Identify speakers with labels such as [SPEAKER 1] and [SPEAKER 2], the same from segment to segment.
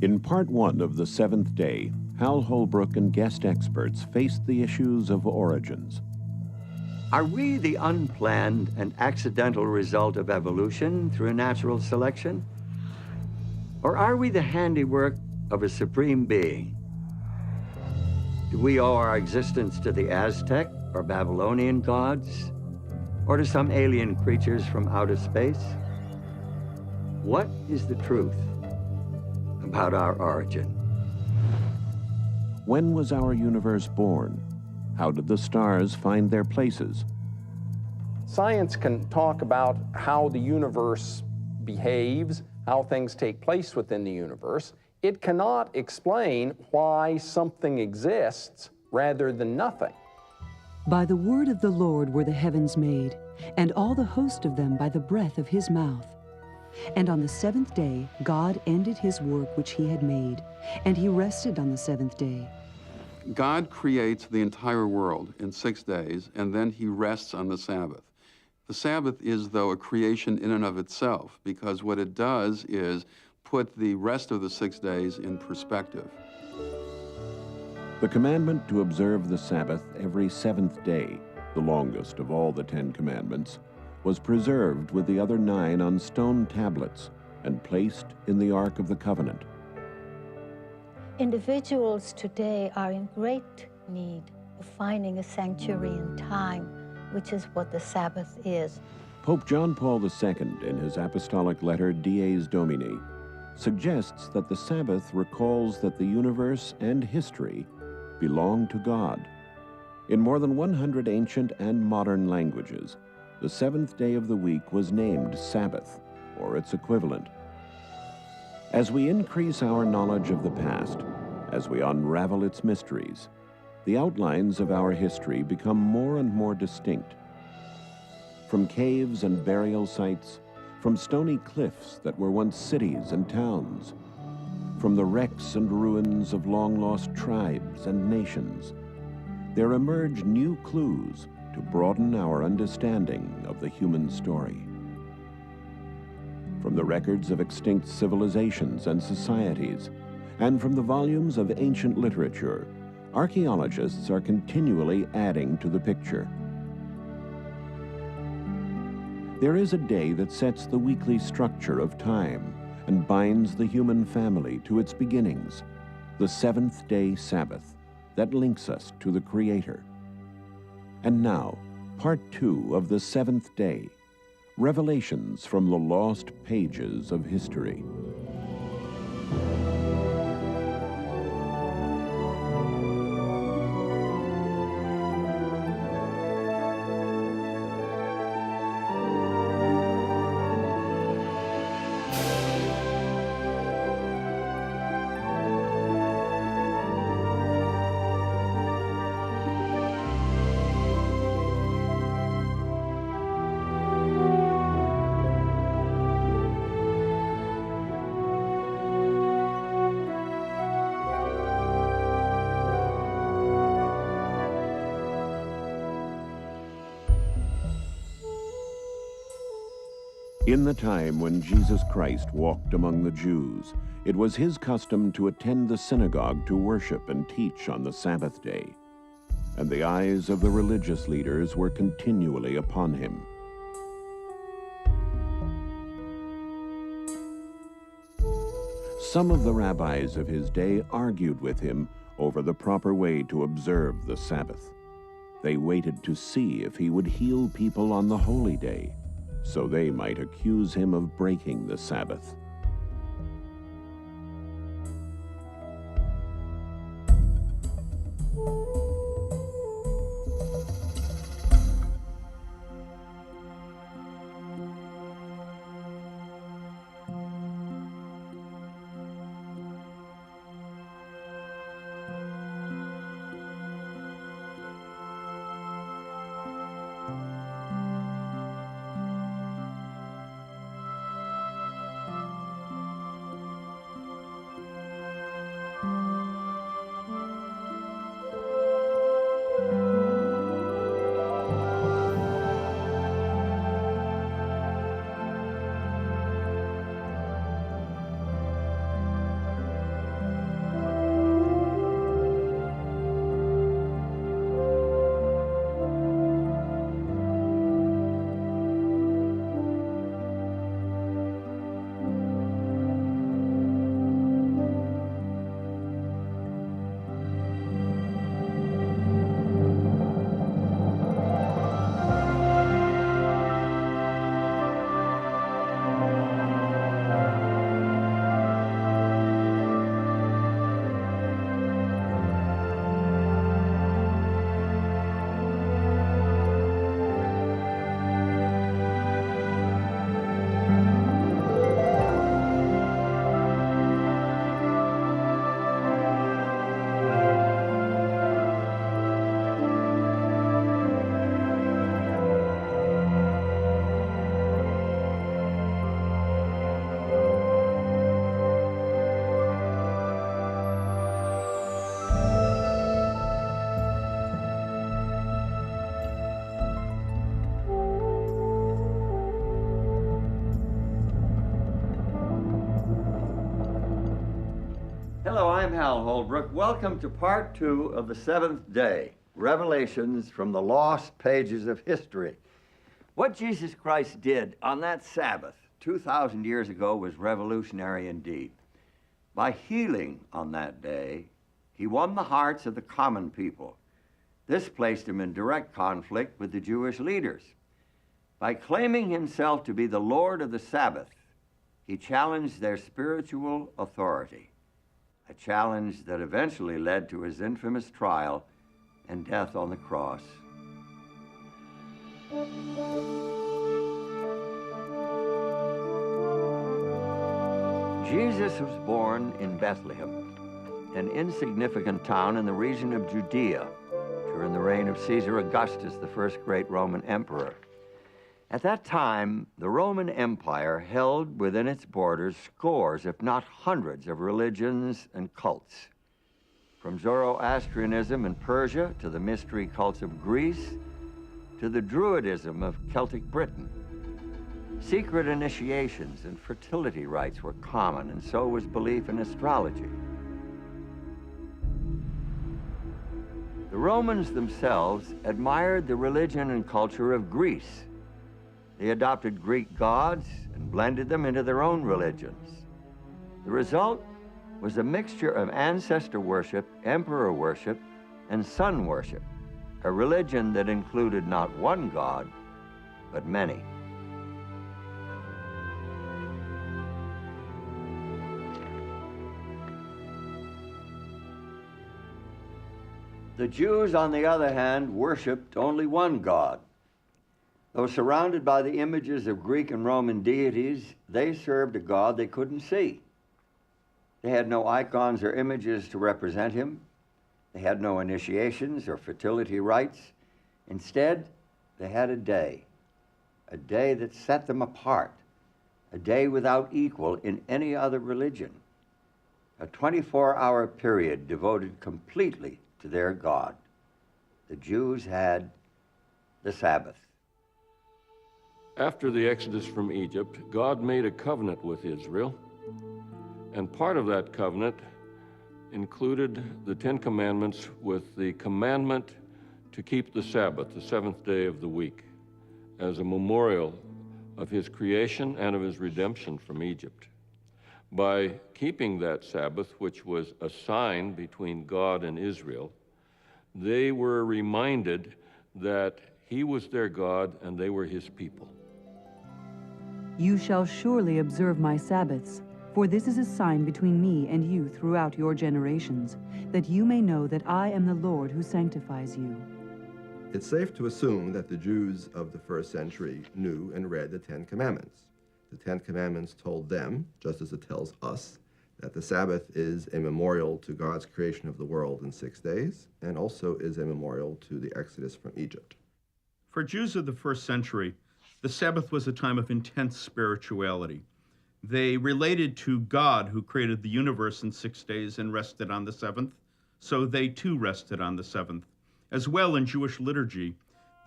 [SPEAKER 1] In part one of The Seventh Day, Hal Holbrook and guest experts faced the issues of origins.
[SPEAKER 2] Are we the unplanned and accidental result of evolution through natural selection? Or are we the handiwork of a supreme being? Do we owe our existence to the Aztec or Babylonian gods? Or to some alien creatures from outer space? What is the truth about our origin?
[SPEAKER 1] When was our universe born? How did the stars find their places?
[SPEAKER 3] Science can talk about how the universe behaves, how things take place within the universe. It cannot explain why something exists rather than nothing.
[SPEAKER 4] By the word of the Lord were the heavens made, and all the host of them by the breath of his mouth. And on the seventh day God ended his work which he had made, and he rested on the seventh day.
[SPEAKER 5] God creates the entire world in 6 days, and then he rests on the Sabbath. The Sabbath is, though, a creation in and of itself, because what it does is put the rest of the 6 days in perspective.
[SPEAKER 1] The commandment to observe the Sabbath every seventh day, the longest of all the 10 commandments, was preserved with the other 9 on stone tablets and placed in the Ark of the Covenant.
[SPEAKER 6] Individuals today are in great need of finding a sanctuary in time, which is what the Sabbath is.
[SPEAKER 1] Pope John Paul II, in his apostolic letter Dies Domini, suggests that the Sabbath recalls that the universe and history belong to God. In more than 100 ancient and modern languages, the seventh day of the week was named Sabbath, or its equivalent. As we increase our knowledge of the past, as we unravel its mysteries, the outlines of our history become more and more distinct. From caves and burial sites, from stony cliffs that were once cities and towns, from the wrecks and ruins of long-lost tribes and nations, there emerge new clues to broaden our understanding of the human story. From the records of extinct civilizations and societies, and from the volumes of ancient literature, archaeologists are continually adding to the picture. There is a day that sets the weekly structure of time and binds the human family to its beginnings, the seventh-day Sabbath that links us to the Creator. And now, part 2 of the seventh day, revelations from the lost pages of history. In the time when Jesus Christ walked among the Jews, it was his custom to attend the synagogue to worship and teach on the Sabbath day, and the eyes of the religious leaders were continually upon him. Some of the rabbis of his day argued with him over the proper way to observe the Sabbath. They waited to see if he would heal people on the holy day, so they might accuse him of breaking the Sabbath.
[SPEAKER 2] Hello, I'm Hal Holbrook. Welcome to part 2 of the 7th day, Revelations from the Lost Pages of History. What Jesus Christ did on that Sabbath 2,000 years ago was revolutionary indeed. By healing on that day, he won the hearts of the common people. This placed him in direct conflict with the Jewish leaders. By claiming himself to be the Lord of the Sabbath, he challenged their spiritual authority, a challenge that eventually led to his infamous trial and death on the cross. Jesus was born in Bethlehem, an insignificant town in the region of Judea during the reign of Caesar Augustus, the first great Roman emperor. At that time, the Roman Empire held within its borders scores, if not hundreds, of religions and cults. From Zoroastrianism in Persia to the mystery cults of Greece to the Druidism of Celtic Britain. Secret initiations and fertility rites were common, and so was belief in astrology. The Romans themselves admired the religion and culture of Greece. They adopted Greek gods and blended them into their own religions. The result was a mixture of ancestor worship, emperor worship, and sun worship, a religion that included not one god, but many. The Jews, on the other hand, worshipped only one god. Though surrounded by the images of Greek and Roman deities, they served a God they couldn't see. They had no icons or images to represent him. They had no initiations or fertility rites. Instead, they had a day that set them apart, a day without equal in any other religion, a 24-hour period devoted completely to their God. The Jews had the Sabbath.
[SPEAKER 7] After the Exodus from Egypt, God made a covenant with Israel, and part of that covenant included the 10 Commandments with the commandment to keep the Sabbath, the 7th day of the week, as a memorial of his creation and of his redemption from Egypt. By keeping that Sabbath, which was a sign between God and Israel, they were reminded that he was their God and they were his people.
[SPEAKER 4] You shall surely observe my Sabbaths, for this is a sign between me and you throughout your generations, that you may know that I am the Lord who sanctifies you.
[SPEAKER 8] It's safe to assume that the Jews of the first century knew and read the 10 Commandments. The 10 Commandments told them, just as it tells us, that the Sabbath is a memorial to God's creation of the world in 6 days, and also is a memorial to the Exodus from Egypt.
[SPEAKER 9] For Jews of the first century, the Sabbath was a time of intense spirituality. They related to God, who created the universe in 6 days and rested on the 7th, so they too rested on the 7th. As well, in Jewish liturgy,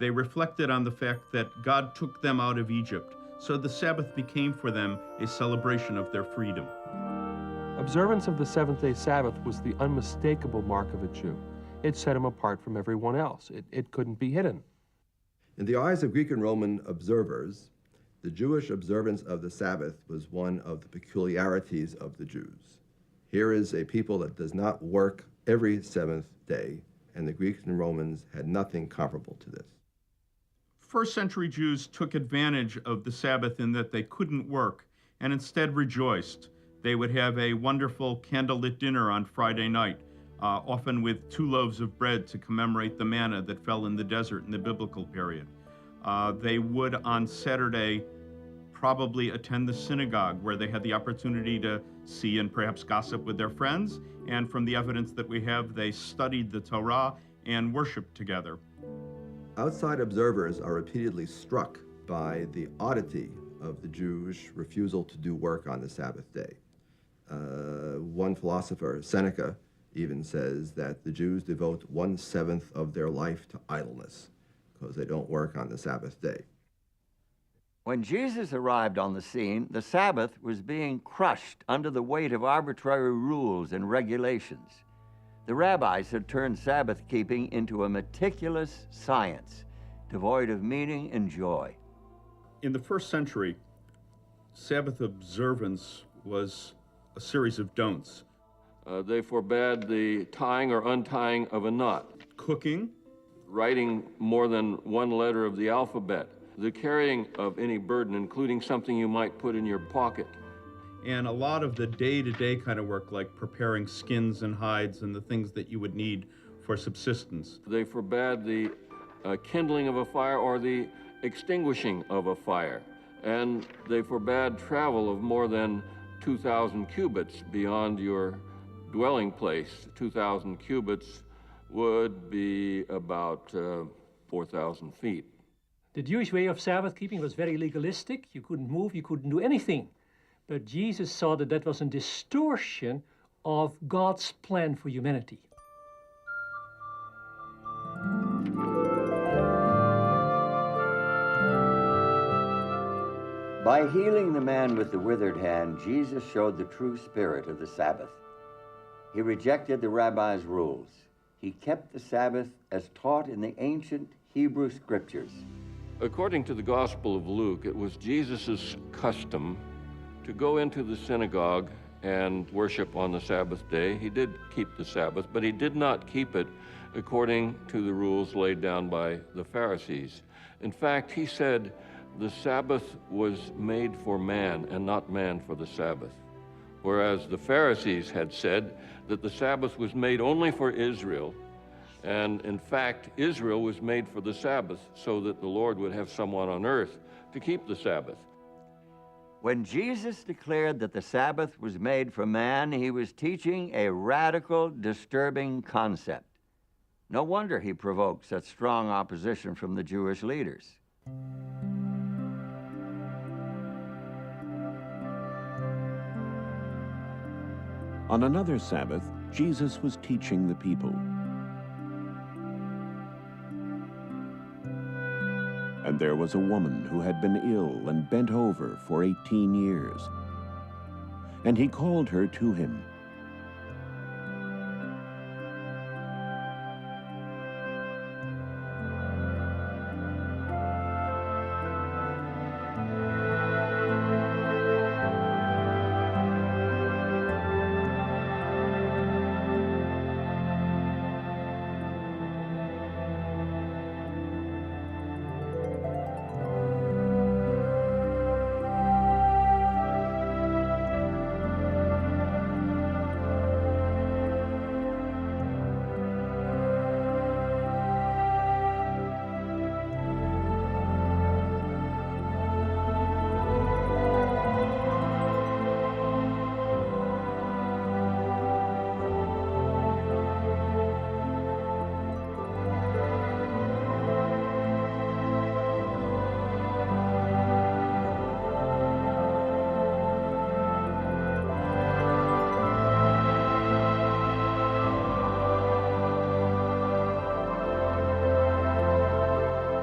[SPEAKER 9] they reflected on the fact that God took them out of Egypt, so the Sabbath became for them a celebration of their freedom.
[SPEAKER 10] Observance of the seventh-day Sabbath was the unmistakable mark of a Jew. It set him apart from everyone else. It couldn't be hidden.
[SPEAKER 8] In the eyes of Greek and Roman observers, the Jewish observance of the Sabbath was one of the peculiarities of the Jews. Here is a people that does not work every seventh day, and the Greeks and Romans had nothing comparable to this.
[SPEAKER 9] First century Jews took advantage of the Sabbath in that they couldn't work and instead rejoiced. They would have a wonderful candlelit dinner on Friday night, often with 2 loaves of bread to commemorate the manna that fell in the desert in the biblical period. They would, on Saturday, probably attend the synagogue, where they had the opportunity to see and perhaps gossip with their friends. And from the evidence that we have, they studied the Torah and worshiped together.
[SPEAKER 8] Outside observers are repeatedly struck by the oddity of the Jewish refusal to do work on the Sabbath day. One philosopher, Seneca, even says that the Jews devote 1/7 of their life to idleness because they don't work on the Sabbath day.
[SPEAKER 2] When Jesus arrived on the scene, the Sabbath was being crushed under the weight of arbitrary rules and regulations. The rabbis had turned Sabbath keeping into a meticulous science, devoid of meaning and joy.
[SPEAKER 9] In the first century, Sabbath observance was a series of don'ts.
[SPEAKER 7] They forbade the tying or untying of a knot,
[SPEAKER 9] Cooking,
[SPEAKER 7] writing more than one letter of the alphabet, the carrying of any burden, including something you might put in your pocket.
[SPEAKER 9] and a lot of the day-to-day kind of work, like preparing skins and hides and the things that you would need for subsistence.
[SPEAKER 7] They forbade the kindling of a fire or the extinguishing of a fire. And they forbade travel of more than 2,000 cubits beyond your dwelling place. 2,000 cubits would be about 4,000 feet.
[SPEAKER 11] The Jewish way of Sabbath keeping was very legalistic. You couldn't move, you couldn't do anything. But Jesus saw that that was a distortion of God's plan for humanity.
[SPEAKER 2] By healing the man with the withered hand, Jesus showed the true spirit of the Sabbath. He rejected the rabbis' rules. He kept the Sabbath as taught in the ancient Hebrew scriptures.
[SPEAKER 7] According to the Gospel of Luke, it was Jesus' custom to go into the synagogue and worship on the Sabbath day. He did keep the Sabbath, but he did not keep it according to the rules laid down by the Pharisees. In fact, he said the Sabbath was made for man and not man for the Sabbath, whereas the Pharisees had said that the Sabbath was made only for Israel, and in fact, Israel was made for the Sabbath so that the Lord would have someone on earth to keep the Sabbath.
[SPEAKER 2] When Jesus declared that the Sabbath was made for man, he was teaching a radical, disturbing concept. No wonder he provoked such strong opposition from the Jewish leaders.
[SPEAKER 1] On another Sabbath, Jesus was teaching the people. And there was a woman who had been ill and bent over for 18 years. And he called her to him.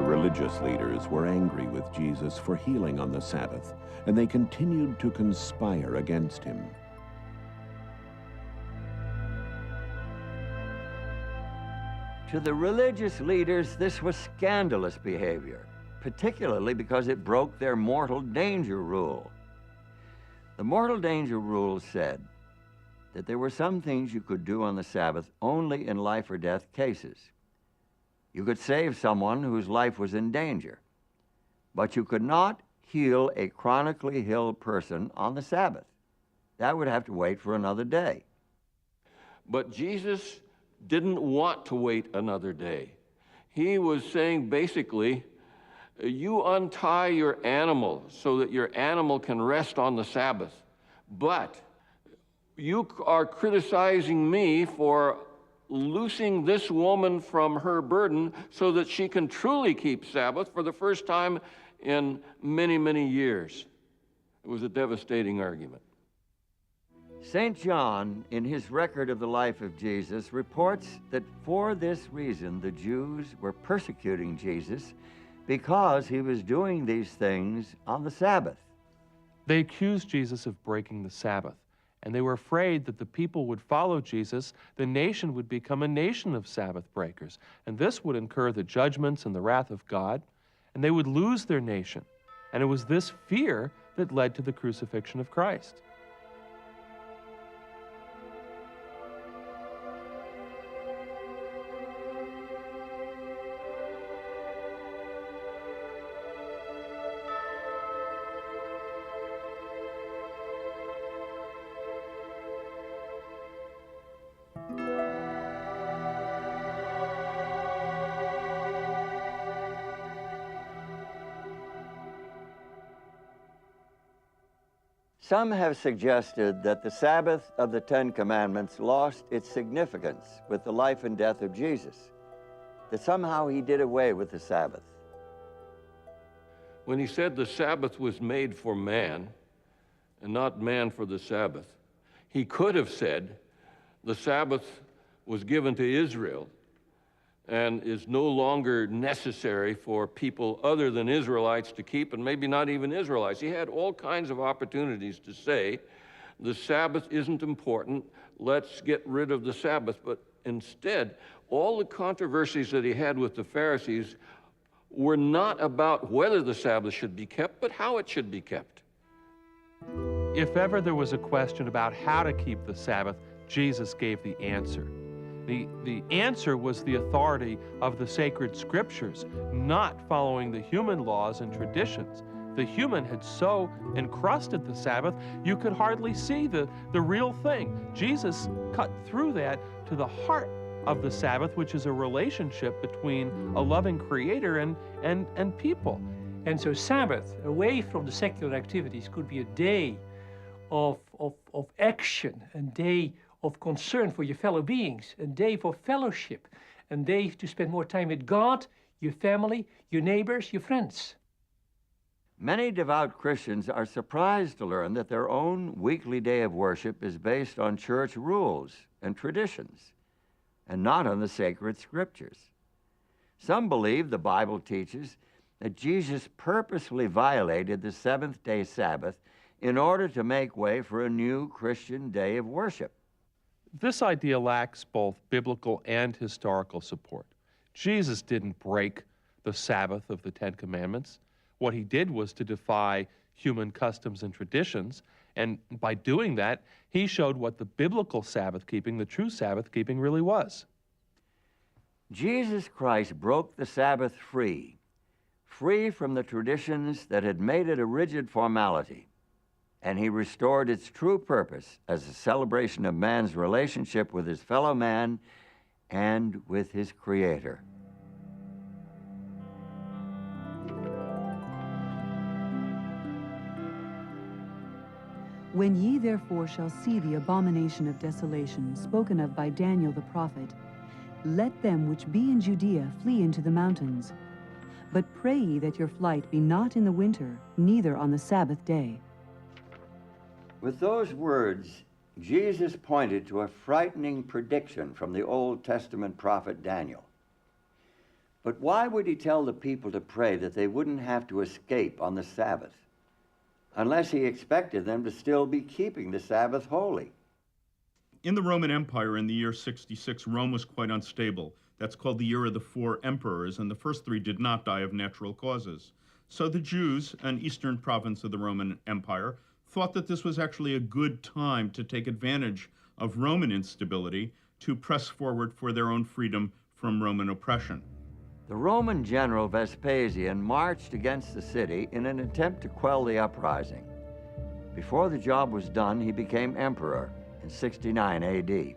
[SPEAKER 1] Religious leaders were angry with Jesus for healing on the Sabbath, and they continued to conspire against him.
[SPEAKER 2] To the religious leaders, this was scandalous behavior, particularly because it broke their mortal danger rule. The mortal danger rule said that there were some things you could do on the Sabbath only in life or death cases. You could save someone whose life was in danger, but you could not heal a chronically ill person on the Sabbath. That would have to wait for another day.
[SPEAKER 7] But Jesus didn't want to wait another day. He was saying basically, you untie your animal so that your animal can rest on the Sabbath, but you are criticizing me for loosing this woman from her burden so that she can truly keep Sabbath for the first time in many, many years. It was a devastating argument.
[SPEAKER 2] St. John, in his record of the life of Jesus, reports that for this reason the Jews were persecuting Jesus because he was doing these things on the Sabbath.
[SPEAKER 10] They accused Jesus of breaking the Sabbath, and they were afraid that the people would follow Jesus, the nation would become a nation of Sabbath breakers, and this would incur the judgments and the wrath of God, and they would lose their nation. And it was this fear that led to the crucifixion of Christ.
[SPEAKER 2] Some have suggested that the Sabbath of the Ten Commandments lost its significance with the life and death of Jesus, that somehow he did away with the Sabbath.
[SPEAKER 7] When he said the Sabbath was made for man and not man for the Sabbath, he could have said the Sabbath was given to Israel and is no longer necessary for people other than Israelites to keep, and maybe not even Israelites. He had all kinds of opportunities to say, the Sabbath isn't important, let's get rid of the Sabbath. But instead, all the controversies that he had with the Pharisees were not about whether the Sabbath should be kept, but how it should be kept.
[SPEAKER 10] If ever there was a question about how to keep the Sabbath, Jesus gave the answer. The answer was the authority of the sacred scriptures, not following the human laws and traditions. The human had so encrusted the Sabbath, you could hardly see the real thing. Jesus cut through that to the heart of the Sabbath, which is a relationship between a loving creator and people.
[SPEAKER 11] And so Sabbath, away from the secular activities, could be a day of action, a day of concern for your fellow beings, a day for fellowship, a day to spend more time with God, your family, your neighbors, your friends.
[SPEAKER 2] Many devout Christians are surprised to learn that their own weekly day of worship is based on church rules and traditions, and not on the sacred scriptures. Some believe the Bible teaches that Jesus purposely violated the seventh-day Sabbath in order to make way for a new Christian day of worship.
[SPEAKER 10] This idea lacks both biblical and historical support. Jesus didn't break the Sabbath of the Ten Commandments. What he did was to defy human customs and traditions, and by doing that, he showed what the biblical Sabbath keeping, the true Sabbath keeping, really was.
[SPEAKER 2] Jesus Christ broke the Sabbath free from the traditions that had made it a rigid formality, and he restored its true purpose as a celebration of man's relationship with his fellow man and with his Creator.
[SPEAKER 4] When ye therefore shall see the abomination of desolation spoken of by Daniel the prophet, let them which be in Judea flee into the mountains. But pray ye that your flight be not in the winter, neither on the Sabbath day.
[SPEAKER 2] With those words, Jesus pointed to a frightening prediction from the Old Testament prophet Daniel. But why would he tell the people to pray that they wouldn't have to escape on the Sabbath, unless he expected them to still be keeping the Sabbath holy?
[SPEAKER 9] In the Roman Empire in the year 66, Rome was quite unstable. That's called the year of the 4 emperors, and the first 3 did not die of natural causes. So the Jews, an eastern province of the Roman Empire, thought that this was actually a good time to take advantage of Roman instability to press forward for their own freedom from Roman oppression.
[SPEAKER 2] The Roman general Vespasian marched against the city in an attempt to quell the uprising. Before the job was done, he became emperor in 69 AD.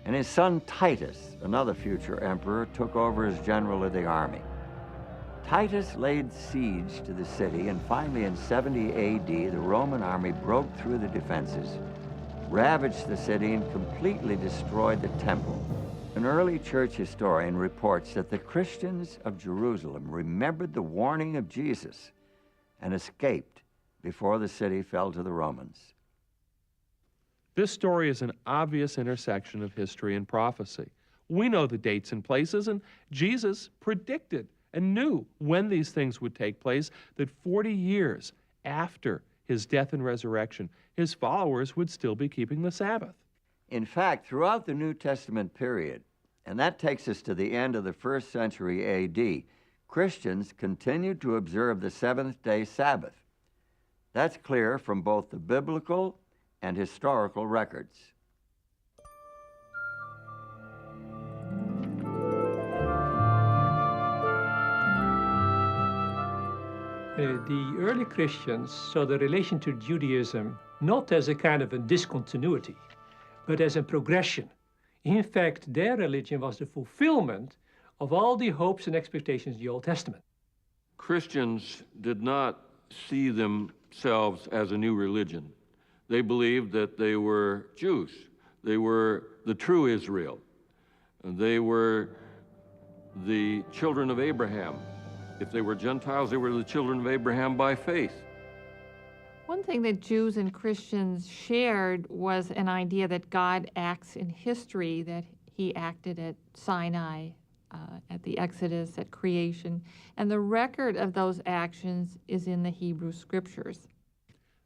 [SPEAKER 2] And his son Titus, another future emperor, took over as general of the army. Titus laid siege to the city, and finally in 70 AD, the Roman army broke through the defenses, ravaged the city, and completely destroyed the temple. An early church historian reports that the Christians of Jerusalem remembered the warning of Jesus and escaped before the city fell to the Romans.
[SPEAKER 10] This story is an obvious intersection of history and prophecy. We know the dates and places, and Jesus predicted and knew when these things would take place, that 40 years after his death and resurrection, his followers would still be keeping the Sabbath.
[SPEAKER 2] In fact, throughout the New Testament period, and that takes us to the end of the 1st century A.D., Christians continued to observe the seventh-day Sabbath. That's clear from both the biblical and historical records.
[SPEAKER 11] The early Christians saw the relation to Judaism not as a kind of a discontinuity, but as a progression. In fact, their religion was the fulfillment of all the hopes and expectations of the Old Testament.
[SPEAKER 7] Christians did not see themselves as a new religion. They believed that they were Jews. They were the true Israel. They were the children of Abraham. If they were Gentiles, they were the children of Abraham by faith.
[SPEAKER 12] One thing that Jews and Christians shared was an idea that God acts in history, that he acted at Sinai, at the Exodus, at creation, and the record of those actions is in the Hebrew Scriptures.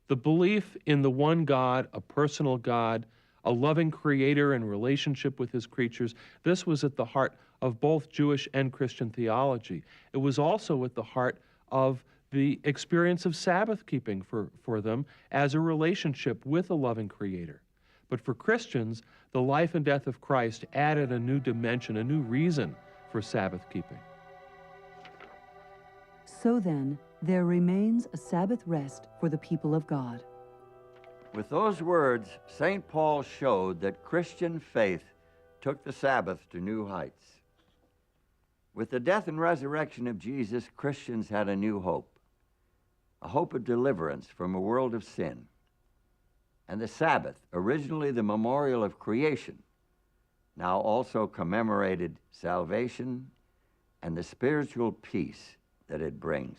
[SPEAKER 10] The belief in the one God, a personal God, a loving creator in relationship with his creatures, this was at the heart of both Jewish and Christian theology. It was also at the heart of the experience of Sabbath keeping for them as a relationship with a loving creator. But for Christians, the life and death of Christ added a new dimension, a new reason for Sabbath keeping.
[SPEAKER 4] So then, there remains a Sabbath rest for the people of God.
[SPEAKER 2] With those words, St. Paul showed that Christian faith took the Sabbath to new heights. With the death and resurrection of Jesus, Christians had a new hope, a hope of deliverance from a world of sin. And the Sabbath, originally the memorial of creation, now also commemorated salvation and the spiritual peace that it brings.